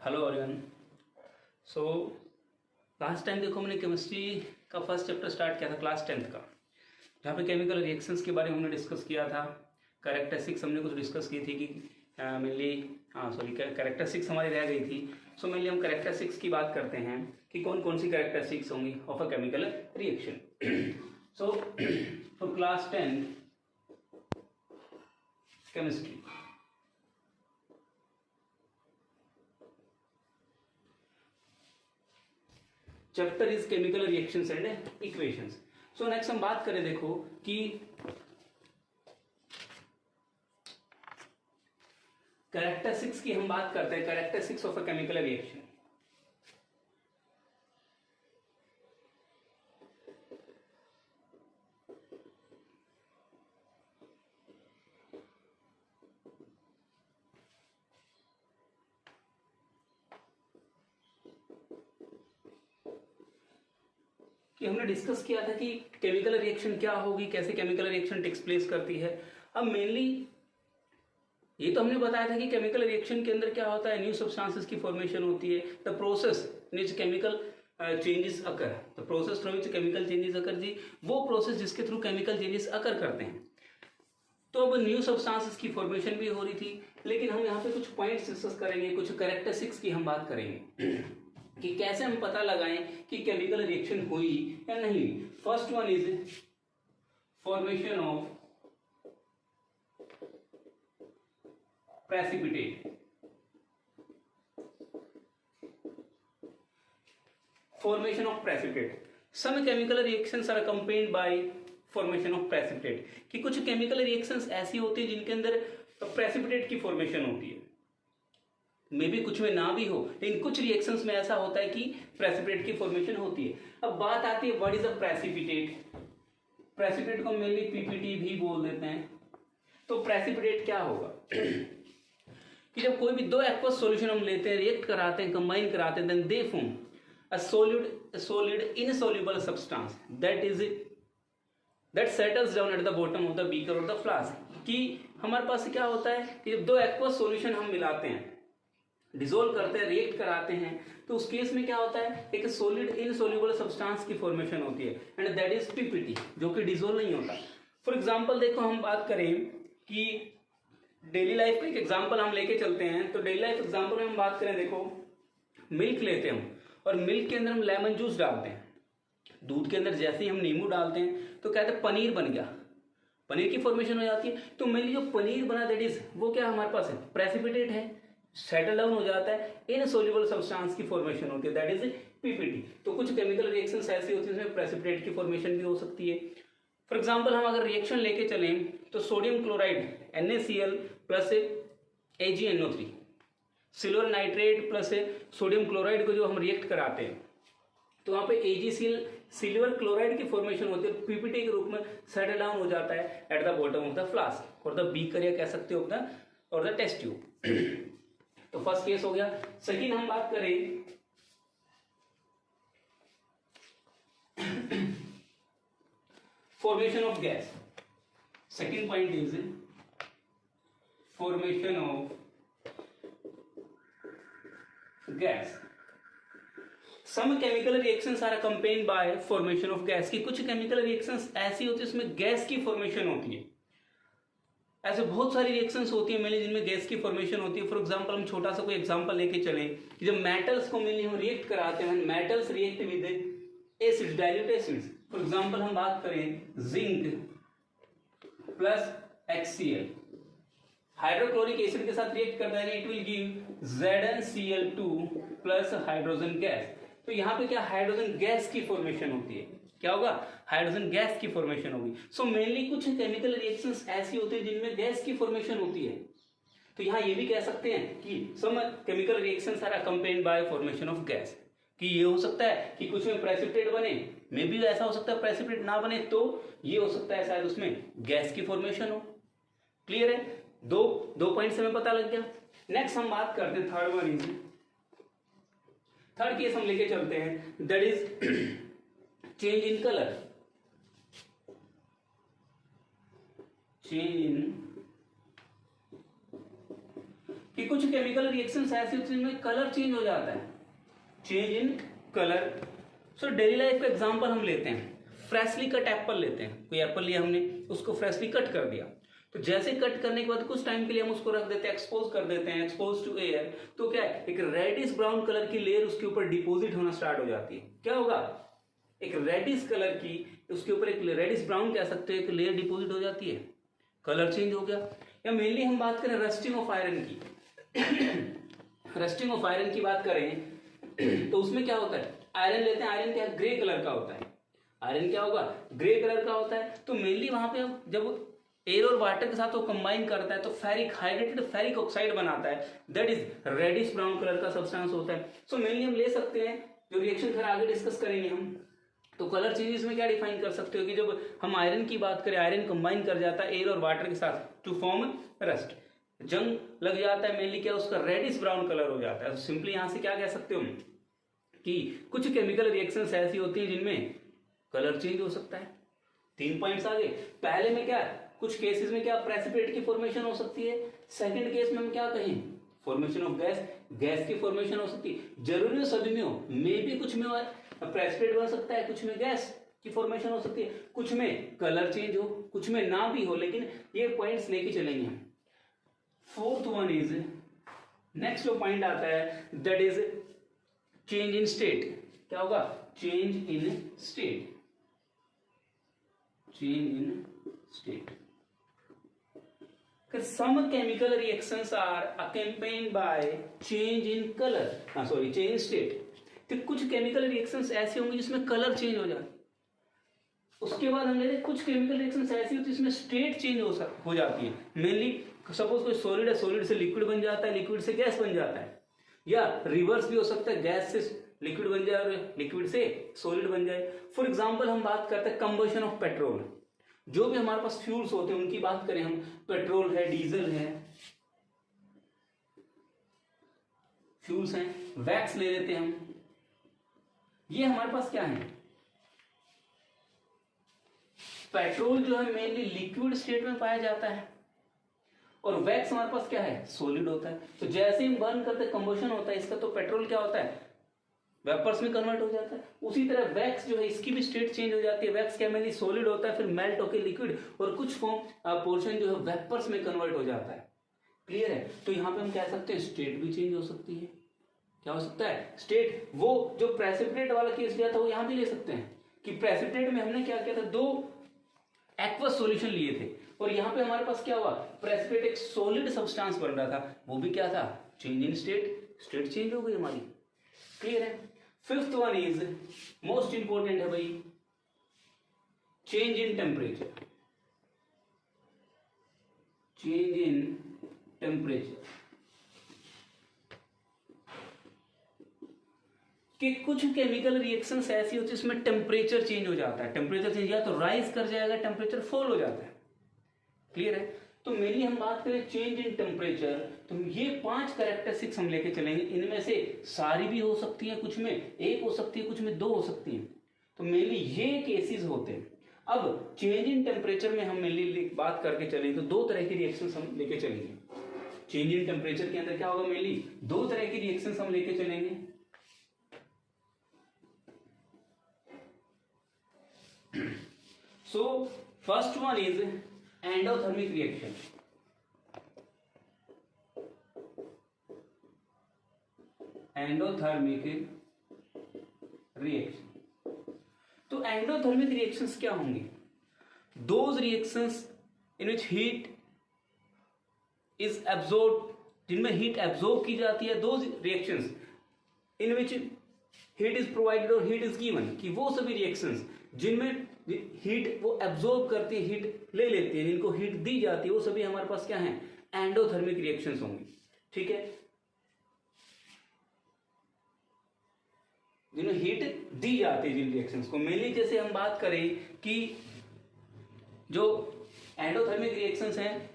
Hello everyone. So last time देखो हमने chemistry का फर्स्ट चैप्टर स्टार्ट किया था क्लास 10th का, जहाँ पे केमिकल रिएक्शंस के बारे में हमने डिस्कस किया था। कैरेक्टरिस्टिक्स हमने कुछ डिस्कस की थी कि मेनली कैरेक्टरिस्टिक्स हमारी रह गई थी। सो मेनली हम कैरेक्टरिस्टिक्स की बात करते हैं कि कौन कौन सी कैरेक्टरिस्टिक्स होंगी of a chemical reaction. So for class 10 chemistry, chapter is chemical reactions and equations. So next हम बात करें, देखो कि कैरेक्टरिस्टिक्स की हम बात करते हैं, characteristics of a chemical reaction. कि हमने डिस्कस किया था कि केमिकल रिएक्शन क्या होगी, कैसे केमिकल रिएक्शन टेक्स प्लेस करती है। अब मेनली ये तो हमने बताया था कि केमिकल रिएक्शन के अंदर क्या होता है, न्यू सब्सटेंसेस की फॉर्मेशन होती है। The process in which chemical changes occur, the process through which chemical changes occur जी, वो प्रोसेस जिसके थ्रू केमिकल चेंजेस अकर करते हैं। तो अब न्यू सब्सटेंसेस की फॉर्मेशन भी हो रही थी, लेकिन हम यहाँ पे कुछ पॉइंट्स डिस्कस करेंगे, कुछ कैरेक्टरिस्टिक्स की हम बात करेंगे कि कैसे हम पता लगाएं कि केमिकल रिएक्शन हुई या नहीं। First one is formation of precipitate. Formation of precipitate. Some chemical reactions are accompanied by formation of precipitate. कि कुछ chemical reactions ऐसी होती है जिनके अंदर precipitate की formation होती है। मे भी कुछ में ना भी हो, लेकिन कुछ रिएक्शंस में ऐसा होता है कि प्रेसिपिटेट की फॉर्मेशन होती है। अब बात आती है what is a precipitate. Precipitate को मेनली पीपीटी भी बोल देते हैं। तो प्रेसिपिटेट क्या होगा कि जब कोई भी दो एक्वस सॉल्यूशन हम लेते हैं, रिएक्ट कराते हैं, कंबाइन कराते हैं, then they form a solid insoluble substance that settles down at the bottom of the beaker और द फ्लास्क। कि हमारे पास क्या होता है कि जब दो एक्वस सॉल्यूशन हम मिलाते हैं, डिसोल्व करते हैं, रिएक्ट कराते हैं, तो उस केस में क्या होता है, एक सॉलिड इनसॉल्युबल सब्सटेंस की फॉर्मेशन होती है एंड दैट इज पीपीटी, जो कि डिसोल्व नहीं होता। फॉर एग्जांपल देखो, हम बात करें कि डेली लाइफ का एक एग्जांपल हम लेके चलते हैं, तो डेली लाइफ एग्जांपल में हम बात करें, देखो मिल्क लेते हैं हम, और मिल्क के अंदर हम लेमन जूस डालते हैं। दूध के अंदर जैसे ही हम नींबू डालते हैं तो कहते हैं पनीर बन गया, पनीर की फॉर्मेशन हो जाती है। तो मेनली जो पनीर बना दैट इज वो क्या हमारे पास है, प्रेसिपिटेट है, सेटल डाउन हो जाता है, इनसॉल्युबल सब्सटेंस की फॉर्मेशन होती है, दैट इज पीपीटी। तो कुछ केमिकल रिएक्शंस ऐसी होती है जिसमें प्रेसिपिटेट की फॉर्मेशन भी हो सकती है। फॉर एग्जाम्पल हम अगर रिएक्शन लेके चलें तो sodium chloride NaCl plus AgNO3, silver nitrate plus sodium chloride को जो हम रिएक्ट कराते हैं, तो वहां पे AgCl सिल्वर क्लोराइड की फॉर्मेशन होती है, पीपीटी के रूप में सेटल डाउन हो जाता है eight the bottom of the flask और द बीकर, या कह सकते हो और द टेस्ट ट्यूब। तो फर्स्ट केस हो गया। सेकेंड हम बात करें formation of gas. Second point is formation of gas. Some chemical reactions are accompanied by formation of gas. कि कुछ chemical reactions ऐसी होती है उसमें गैस की फॉर्मेशन होती है। ऐसे बहुत सारी रिएक्शंस होती है मेनली जिनमें गैस की फॉर्मेशन होती है। फॉर एग्जांपल हम छोटा सा कोई एग्जांपल लेके चलें कि जब मेटल्स को मेनली हम रिएक्ट कराते हैं, metals react with acid, dilute acids. For example हम बात करें zinc plus HCl hydrochloric acid के साथ रिएक्ट करता है, it will give ZnCl2 plus hydrogen gas. तो यहाँ पे क्या हाइड्रोजन गैस की फॉर्मेशन होती है, क्या होगा, हाइड्रोजन गैस की फॉर्मेशन होगी। सो मेनली कुछ केमिकल रिएक्शंस ऐसी होती है जिनमें गैस की फॉर्मेशन होती है। तो यहाँ ये भी कह सकते हैं कि some chemical reactions are accompanied by formation of gas. कि ये हो सकता है कि कुछ में प्रेसिपिटेट बने, मे भी ऐसा हो सकता है प्रेसिपिटेट ना बने, तो ये हो सकता है शायद उसमें गैस की फॉर्मेशन हो। क्लियर है, दो पॉइंट से हमें पता लग गया। नेक्स्ट हम बात करते हैं third one is, third case हम लेके चलते हैं, that is change in colour. Change in कि कुछ केमिकल रिएक्शंस ऐसी होती हैं जिनमें कलर चेंज हो जाता है, change in colour. So daily life का एग्जांपल हम लेते हैं, फ्रेशली कट एप्पल लेते हैं। कोई एप्पल लिया हमने, उसको फ्रेशली कट कर दिया, तो जैसे कट करने के बाद कुछ टाइम के लिए हम उसको रख देते हैं, एक्सपोज कर देते हैं, एक्सपोज टू एयर, तो क्या है, एक रेडिश ब्राउन कलर की लेयर उसके ऊपर डिपॉजिट होना स्टार्ट हो जाती है। क्या होगा, एक रेडिश कलर की, उसके ऊपर एक रेडिश ब्राउन कह सकते हैं, एक लेयर डिपॉजिट हो जाती है, कलर चेंज हो गया। या मेनली हम बात करें रस्टिंग ऑफ आयरन की रस्टिंग ऑफ आयरन की बात करें तो उसमें क्या होता है, आयरन लेते हैं, आयरन क्या ग्रे कलर का होता है, आयरन क्या होगा, ग्रे कलर का होता है। तो मेनली वहां पे जब एयर और वाटर के साथ वो कंबाइन करता है तो फेरिक हाइड्रेटेड फेरिक ऑक्साइड बनाता है, that is reddish brown colour का सब्सटेंस होता है। सो मेनली हम ले सकते हैं, जो रिएक्शन फिर आगे डिस्कस करेंगे हम, तो कलर चेंजेस में क्या डिफाइन कर सकते हो कि जब हम आयरन की बात करें, आयरन कंबाइन कर जाता है एयर और वाटर के साथ टू फॉर्म रस्ट, जंग लग जाता है, मेनली क्या उसका रेडिश ब्राउन कलर हो जाता है। तो सिंपली यहां से क्या कह सकते हो कि कुछ केमिकल रिएक्शंस ऐसी होती हैं जिनमें कलर चेंज हो सकता है। 3 पॉइंट्स आगे, पहले में क्या, कुछ केसेस में क्या प्रेसिपिटेट की फॉर्मेशन हो सकती है, सेकंड केस में हम क्या कहें, फॉर्मेशन ऑफ गैस, गैस की फॉर्मेशन हो सकती है। जरूरी हो सभी में हो, मे भी कुछ में प्रेसिपिटेट बन सकता है, कुछ में गैस की फॉर्मेशन हो सकती है, कुछ में कलर चेंज हो, कुछ में ना भी हो, लेकिन ये पॉइंट्स लेके चलेंगे हम। फोर्थ वन इज, नेक्स्ट जो पॉइंट आता है that is change in state. क्या होगा, change in state, change in state. Some chemical reactions are accompanied by change in color, change in state। तो कुछ केमिकल रिएक्शंस ऐसे होंगे जिसमें कलर चेंज हो जाए। उसके बाद हम लेते कुछ केमिकल रिएक्शंस ऐसी होती है जिसमें स्टेट चेंज हो जाती है। मेनली सपोज कोई सॉलिड है, सॉलिड से लिक्विड बन जाता है, लिक्विड से गैस बन जाता है, या रिवर्स भी हो सकता है, गैस से लिक्विड बन जाए और लिक्विड से सॉलिड बन जाए। फॉर एग्जाम्पल हम बात करते हैं कंबशन ऑफ पेट्रोल, जो भी हमारे पास फ्यूल्स होते हैं उनकी बात करें हम, पेट्रोल है, डीजल है, फ्यूल्स हैं, वैक्स ले लेते हैं हम, ये हमारे पास क्या है, पेट्रोल जो है मेनली लिक्विड स्टेट में पाया जाता है, और वैक्स हमारे पास क्या है, सॉलिड होता है। तो जैसे ही बर्न करते कंबशन होता है इसका, तो पेट्रोल क्या होता है, वेपर्स में कन्वर्ट हो जाता है। उसी तरह वैक्स जो है इसकी भी स्टेट चेंज हो जाती है, वैक्स क्या मेनली सॉलिड होता है, फिर मेल्ट होकर लिक्विड, और कुछ पोर्शन जो है वेपर्स में कन्वर्ट हो जाता है। क्लियर है। तो यहाँ पे हम कह सकते हैं स्टेट भी चेंज हो सकती है। क्या हो सकता है, स्टेट। वो जो प्रेसिपिटेट वाला केस लिया था वो यहाँ भी ले सकते हैं कि प्रेसिपिटेट में हमने क्या किया था, 2 एक्वस सॉल्यूशन लिए थे, और यहाँ पे हमारे पास क्या हुआ, प्रेसिपिटेट एक सॉलिड सब्सटेंस बन रहा था, वो भी क्या था, change in state, state change हो गई हमारी। क्लियर है। Fifth one is most important है भाई, change in temperature, change in temperature. कि कुछ केमिकल रिएक्शंस ऐसी होती है इसमें टेम्परेचर चेंज हो जाता है, टेम्परेचर चेंज या तो राइज कर जाएगा, टेम्परेचर फॉल हो जाता है। क्लियर है। तो मेनली हम बात करें चेंज इन टेम्परेचर, तो ये 5 कैरेक्टरिस्टिक्स हम लेके चलेंगे। इनमें से सारी भी हो सकती है, कुछ में एक हो सकती है, कुछ में 2 हो सकती है। तो मेनली ये केसेस होते हैं। अब चेंज इन टेम्परेचर में हम मेनली बात करके चलेंगे तो 2 तरह की रिएक्शंस हम लेके चलेंगे। चेंज इन टेम्परेचर के अंदर क्या होगा, मेनली 2 तरह की रिएक्शंस हम लेके चलेंगे। So first one is endothermic reaction. Endothermic reaction. तो एंडोथर्मिक रिएक्शंस क्या होंगे, those reactions in which heat is absorb, जिनमें हीट एब्जॉर्ब की जाती है, those reactions in which heat is provided और हीट इज गिवन, कि वो सभी रिएक्शंस जिनमें हीट वो एब्जॉर्ब करती है, हीट ले लेती है, जिनको हीट दी जाती है, वो सभी हमारे पास क्या है, एंडोथर्मिक रिएक्शंस होंगी। ठीक है, जिन्हें हीट दी जाती है, जिन रिएक्शंस को। मेनली जैसे हम बात करें कि जो एंडोथर्मिक रिएक्शंस हैं,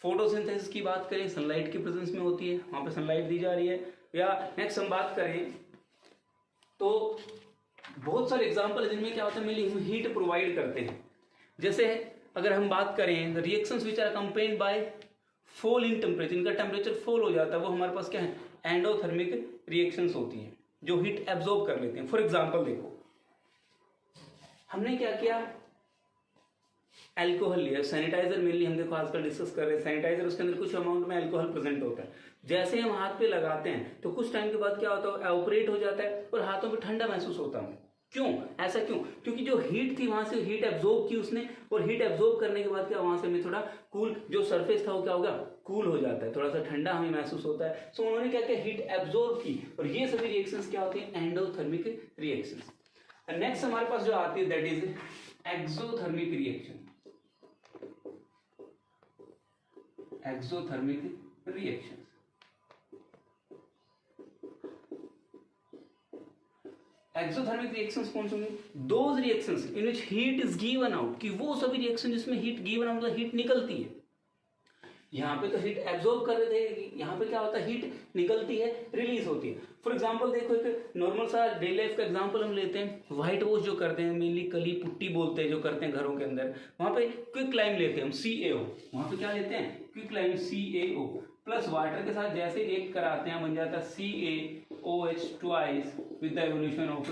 फोटोसिंथेसिस की बात करें, सनलाइट की प्रेजेंस में होती है, वहां पे सनलाइट दी जा रही है। या नेक्स्ट हम बात करें तो बहुत सारे एग्जांपल जिनमें क्या होता है, मेनली हम हीट प्रोवाइड करते हैं। जैसे अगर हम बात करें reactions which are accompanied by fall in temperature, इनका टेम्परेचर फॉल हो जाता है, वो हमारे पास क्या है, एंडोथर्मिक रिएक्शंस होती हैं जो हीट एब्जॉर्ब कर लेते हैं। फॉर एग्जांपल देखो, हमने क्या किया, अल्कोहल लिया, सैनिटाइजर मेनली हम देखो आजकल डिस्कस कर रहे हैं, सैनिटाइजर उसके अंदर कुछ अमाउंट में अल्कोहल प्रेजेंट होता है। जैसे हम हाथ पे लगाते हैं तो कुछ टाइम के बाद क्या होता है, एवोपरेट हो जाता है और हाथों पे ठंडा महसूस होता है। क्यों ऐसा क्यों? क्योंकि जो हीट थी वहां से हीट एब्जॉर्ब की उसने, और हीट एब्जॉर्ब करने के बाद क्या वहां से हमें थोड़ा कूल, जो सरफेस था वो क्या होगा, कूल हो जाता है, थोड़ा सा ठंडा हमें महसूस होता है। सो उन्होंने क्या किया, हीट एब्जॉर्ब की, और ये सभी रिएक्शंस क्या होती है, एंडोथर्मिक रिएक्शंस। नेक्स्ट हमारे पास जो आती है that is exothermic reaction. Exothermic reactions, exothermic reactions कौन सी होंगी, those reactions in which heat is given out, कि वो सभी रिएक्शन जिसमें हीट गिवन आउट, हीट निकलती है। यहाँ पे तो हीट एब्जॉर्ब कर रहे थे, यहाँ पे क्या होता है, हीट निकलती है, रिलीज होती है। फॉर एग्जांपल देखो, एक नॉर्मल सा डेली लाइफ का एग्जांपल हम लेते हैं, व्हाइट वॉश जो करते हैं, मेनली कली पुट्टी बोलते हैं जो करते हैं घरों के अंदर, वहां पे क्विक लाइम लेते हैं हम, CaO, वहां पे क्या लेते हैं, quick lime CaO plus water के साथ जैसे रिएक्ट कराते हैं बन जाता है CaOH twice with the evolution of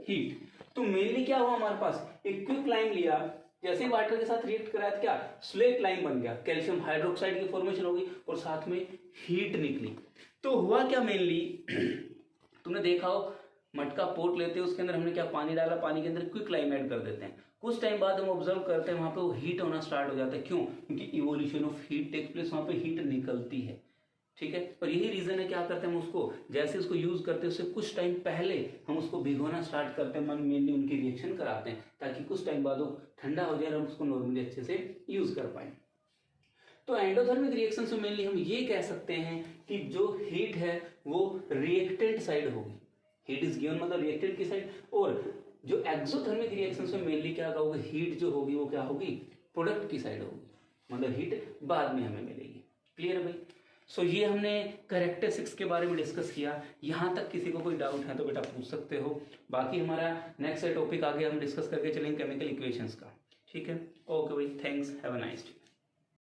heat. तो मेनली क्या हुआ, हमारे पास एक क्विक लाइम लिया, जैसे वाटर के साथ रिएक्ट कराया क्या, स्लेट लाइम बन गया, कैल्शियम हाइड्रोक्साइड की फॉर्मेशन होगी और साथ में हीट निकली। तो हुआ क्या, मेनली तुमने देखा हो मटका पोट लेते हैं, उसके अंदर हमने क्या पानी डाला, पानी के अंदर क्विक लाइम ऐड कर देते हैं, कुछ टाइम बाद हम ऑब्जर्व करते हैं वहां पे वो हीट होना स्टार्ट हो जाता है। क्यों? क्योंकि evolution of heat takes place, वहां पे हीट निकलती है। ठीक है, और यही रीजन है क्या करते हैं हम उसको, जैसे उसको यूज करते हैं उससे कुछ टाइम पहले हम उसको भिगोना स्टार्ट करते हैं, मेनली उनकी रिएक्शन कराते हैं ताकि कुछ टाइम बाद वो ठंडा हो जाए और हम उसको नॉर्मली अच्छे से यूज कर पाए। तो एंडोथर्मिक रिएक्शन से मेनली हम ये कह सकते हैं कि जो हीट है वो रिएक्टेंट साइड होगी, हीट इज गिवन मतलब रिएक्टेंट की साइड, और जो एक्सोथर्मिक रिएक्शन में मेनली क्या होगा, हीट जो होगी वो क्या होगी, प्रोडक्ट की साइड होगी, मतलब हीट बाद में हमें मिलेगी। क्लियर है भाई? सो ये हमने कैरेक्टरिस्टिक्स के बारे में डिस्कस किया। यहाँ तक किसी को कोई डाउट है तो बेटा पूछ सकते हो, बाकी हमारा नेक्स्ट टॉपिक आगे हम डिस्कस करके चलेंगे केमिकल इक्वेशंस का। ठीक है, ओके भाई, thanks, have a nice day.